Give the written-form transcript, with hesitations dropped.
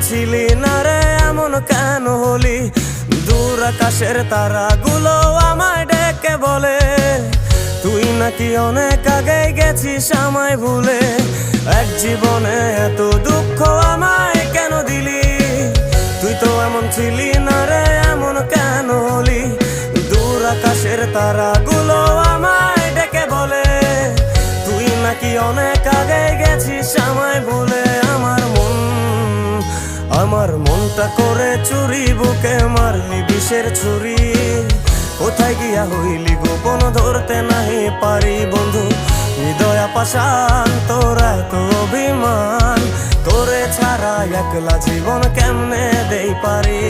ছিলি না রে এমন কেন হলি? দূর আকাশের তারাগুলো আমায় ডেকে বলে তুই নাকি অনেক আগে গেছিস আমায় ভুলে। এক জীবনে এত দুঃখ আমায় কেন দিলি? তুই তো এমন ছিলি না রে এমন কেন হলি? দূর আকাশের তারাগুলো আমায় ডেকে বলে তুই নাকি অনেক আগে গেছিস আমায় ভুলে। আমার মনটা করে চুরি, বুকে মারলি বিষের ছুরি। কোথায় গিয়া হইলি গোপন ধরতে নাহি পারি বন্ধু। হৃদয় পাষাণ তোর এত অভিমান, তোরে ছাড়া একলা জীবন কেমনে দেই পারি।